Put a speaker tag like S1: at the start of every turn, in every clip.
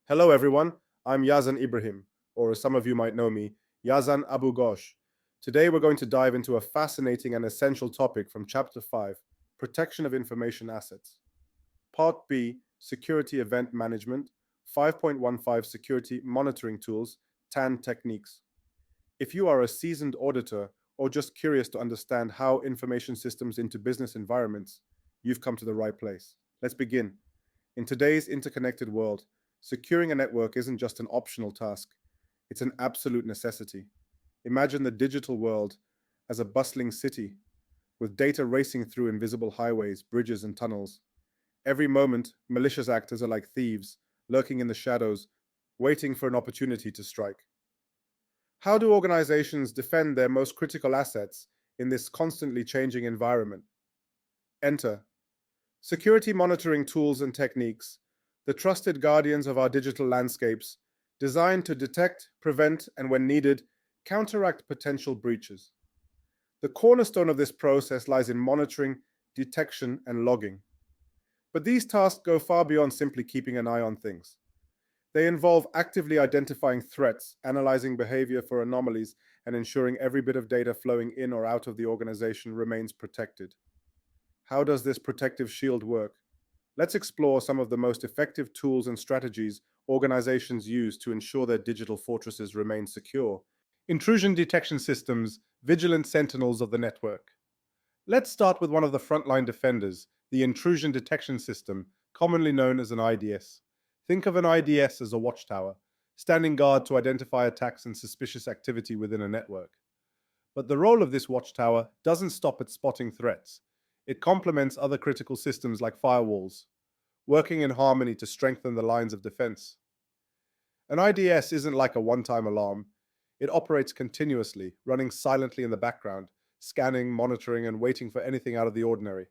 S1: Hello everyone, I'm Yazan Ibrahim, or as some of you might know me, Yazan Abu Ghosh. Today we're going to dive into a fascinating and essential topic from Chapter 5, Protection of Information Assets. Part B, Security Event Management, 5.15 Security Monitoring Tools, TAN Techniques. If you are a seasoned auditor or just curious to understand how information systems into business environments, you've come to the right place. Let's begin. In today's interconnected world, securing a network isn't just an optional task, it's an absolute necessity. Imagine the digital world as a bustling city with data racing through invisible highways, bridges, and tunnels. Every moment, malicious actors are like thieves, lurking in the shadows, waiting for an opportunity to strike. How do organizations defend their most critical assets in this constantly changing environment? Enter security monitoring tools and techniques, the trusted guardians of our digital landscapes, designed to detect, prevent, and when needed, counteract potential breaches. The cornerstone of this process lies in monitoring, detection, and logging. But these tasks go far beyond simply keeping an eye on things. They involve actively identifying threats, analyzing behavior for anomalies, and ensuring every bit of data flowing in or out of the organization remains protected. How does this protective shield work? Let's explore some of the most effective tools and strategies organizations use to ensure their digital fortresses remain secure. Intrusion detection systems, vigilant sentinels of the network. Let's start with one of the frontline defenders, the intrusion detection system, commonly known as an IDS. Think of an IDS as a watchtower, standing guard to identify attacks and suspicious activity within a network. But the role of this watchtower doesn't stop at spotting threats. It complements other critical systems like firewalls, working in harmony to strengthen the lines of defense. An IDS isn't like a one-time alarm. It operates continuously, running silently in the background, scanning, monitoring, and waiting for anything out of the ordinary.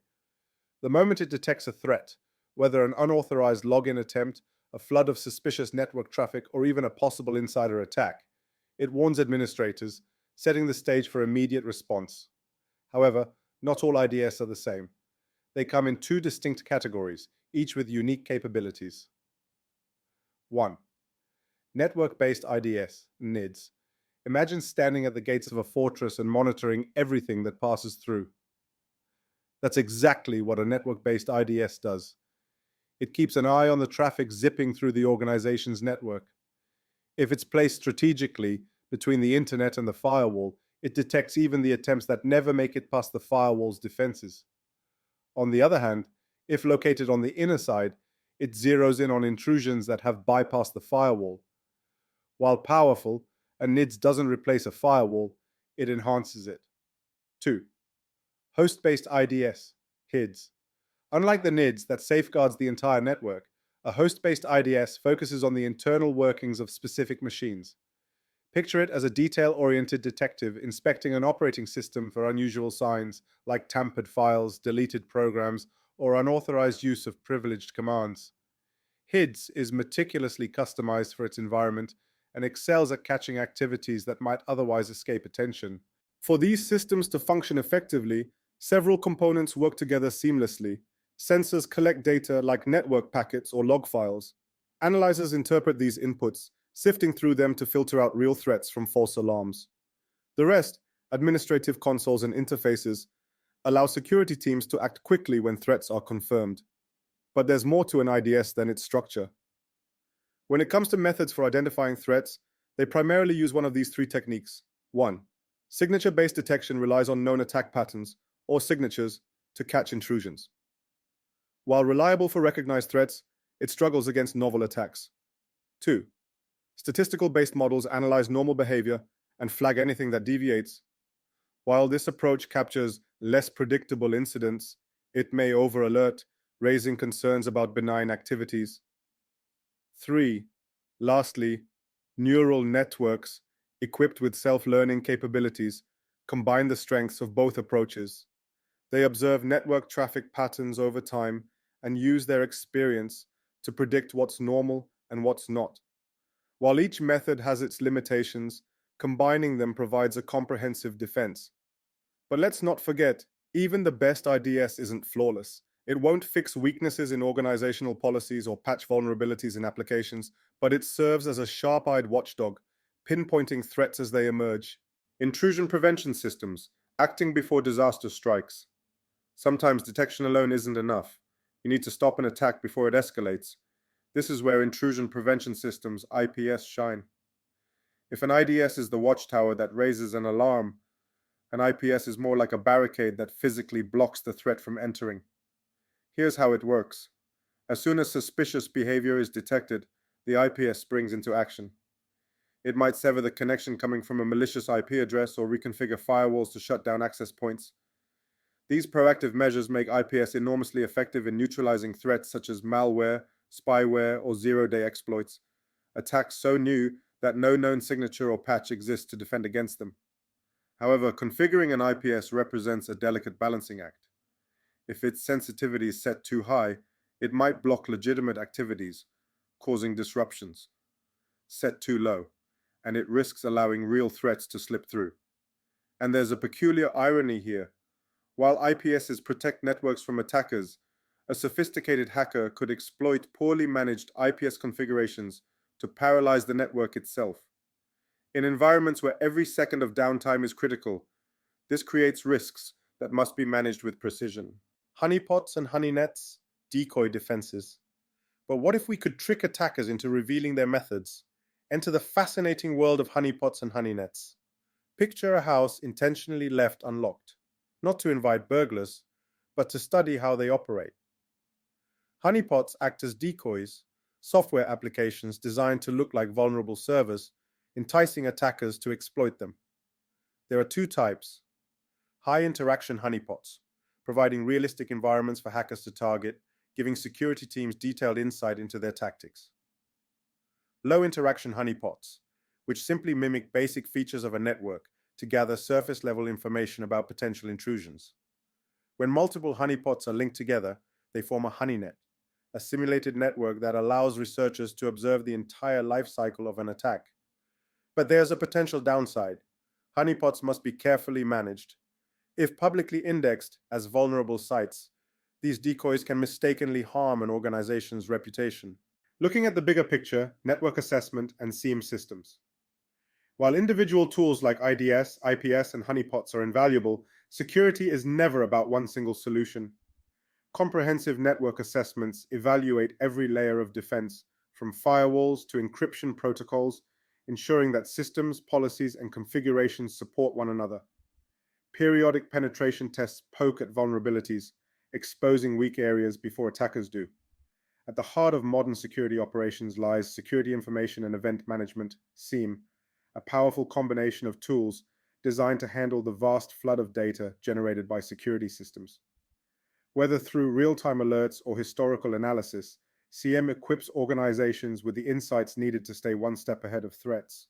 S1: The moment it detects a threat, whether an unauthorized login attempt, a flood of suspicious network traffic, or even a possible insider attack, it warns administrators, setting the stage for immediate response. However, not all IDS are the same. They come in two distinct categories, each with unique capabilities. 1. Network-based IDS, NIDS. Imagine standing at the gates of a fortress and monitoring everything that passes through. That's exactly what a network-based IDS does. It keeps an eye on the traffic zipping through the organization's network. If it's placed strategically between the internet and the firewall, it detects even the attempts that never make it past the firewall's defenses. On the other hand, if located on the inner side, it zeroes in on intrusions that have bypassed the firewall. While powerful, a NIDS doesn't replace a firewall, it enhances it. 2. Host-based IDS, HIDS. Unlike the NIDS that safeguards the entire network, a host-based IDS focuses on the internal workings of specific machines. Picture it as a detail-oriented detective inspecting an operating system for unusual signs like tampered files, deleted programs, or unauthorized use of privileged commands. HIDS is meticulously customized for its environment and excels at catching activities that might otherwise escape attention. For these systems to function effectively, several components work together seamlessly. Sensors collect data like network packets or log files. Analyzers interpret these inputs, sifting through them to filter out real threats from false alarms. The rest, administrative consoles and interfaces, allow security teams to act quickly when threats are confirmed. But there's more to an IDS than its structure. When it comes to methods for identifying threats, they primarily use one of these three techniques. 1. Signature-based detection relies on known attack patterns, or signatures, to catch intrusions. While reliable for recognized threats, it struggles against novel attacks. 2. Statistical-based models analyze normal behavior and flag anything that deviates. While this approach captures less predictable incidents, it may over-alert, raising concerns about benign activities. 3. Lastly, neural networks, equipped with self-learning capabilities, combine the strengths of both approaches. They observe network traffic patterns over time and use their experience to predict what's normal and what's not. While each method has its limitations, combining them provides a comprehensive defense. But let's not forget, even the best IDS isn't flawless. It won't fix weaknesses in organizational policies or patch vulnerabilities in applications, but it serves as a sharp-eyed watchdog, pinpointing threats as they emerge. Intrusion prevention systems, acting before disaster strikes. Sometimes detection alone isn't enough. You need to stop an attack before it escalates. This is where intrusion prevention systems, IPS, shine. If an IDS is the watchtower that raises an alarm, an IPS is more like a barricade that physically blocks the threat from entering. Here's how it works. As soon as suspicious behavior is detected, the IPS springs into action. It might sever the connection coming from a malicious IP address or reconfigure firewalls to shut down access points. These proactive measures make IPS enormously effective in neutralizing threats such as malware, spyware, or zero-day exploits, attacks so new that no known signature or patch exists to defend against them. However, configuring an IPS represents a delicate balancing act. If its sensitivity is set too high, it might block legitimate activities, causing disruptions. Set too low, and it risks allowing real threats to slip through. And there's a peculiar irony here. While IPSs protect networks from attackers, a sophisticated hacker could exploit poorly managed IPS configurations to paralyze the network itself. In environments where every second of downtime is critical, this creates risks that must be managed with precision. Honeypots and honeynets, decoy defenses. But what if we could trick attackers into revealing their methods? Enter the fascinating world of honeypots and honeynets. Picture a house intentionally left unlocked, not to invite burglars, but to study how they operate. Honeypots act as decoys, software applications designed to look like vulnerable servers, enticing attackers to exploit them. There are two types. High interaction honeypots, providing realistic environments for hackers to target, giving security teams detailed insight into their tactics. Low interaction honeypots, which simply mimic basic features of a network to gather surface level information about potential intrusions. When multiple honeypots are linked together, they form a honeynet, a simulated network that allows researchers to observe the entire life cycle of an attack. But there's a potential downside. Honeypots must be carefully managed. If publicly indexed as vulnerable sites, these decoys can mistakenly harm an organization's reputation. Looking at the bigger picture, network assessment and SIEM systems. While individual tools like IDS, IPS, and honeypots are invaluable, security is never about one single solution. Comprehensive network assessments evaluate every layer of defense, from firewalls to encryption protocols, ensuring that systems, policies, and configurations support one another. Periodic penetration tests poke at vulnerabilities, exposing weak areas before attackers do. At the heart of modern security operations lies Security Information and Event Management, SIEM, a powerful combination of tools designed to handle the vast flood of data generated by security systems. Whether through real-time alerts or historical analysis, SIEM equips organizations with the insights needed to stay one step ahead of threats.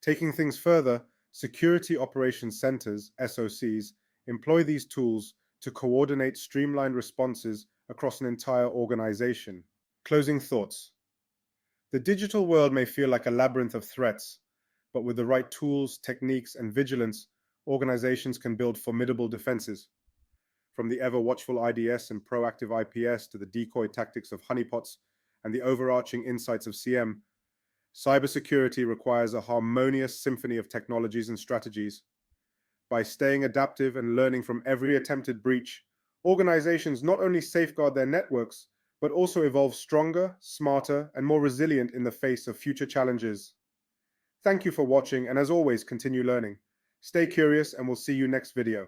S1: Taking things further, Security Operations Centers, SOCs, employ these tools to coordinate streamlined responses across an entire organization. Closing thoughts. The digital world may feel like a labyrinth of threats, but with the right tools, techniques, and vigilance, organizations can build formidable defenses. From the ever-watchful IDS and proactive IPS to the decoy tactics of honeypots and the overarching insights of SIEM, cybersecurity requires a harmonious symphony of technologies and strategies. By staying adaptive and learning from every attempted breach, organizations not only safeguard their networks, but also evolve stronger, smarter, and more resilient in the face of future challenges. Thank you for watching, and as always, continue learning. Stay curious, and we'll see you next video.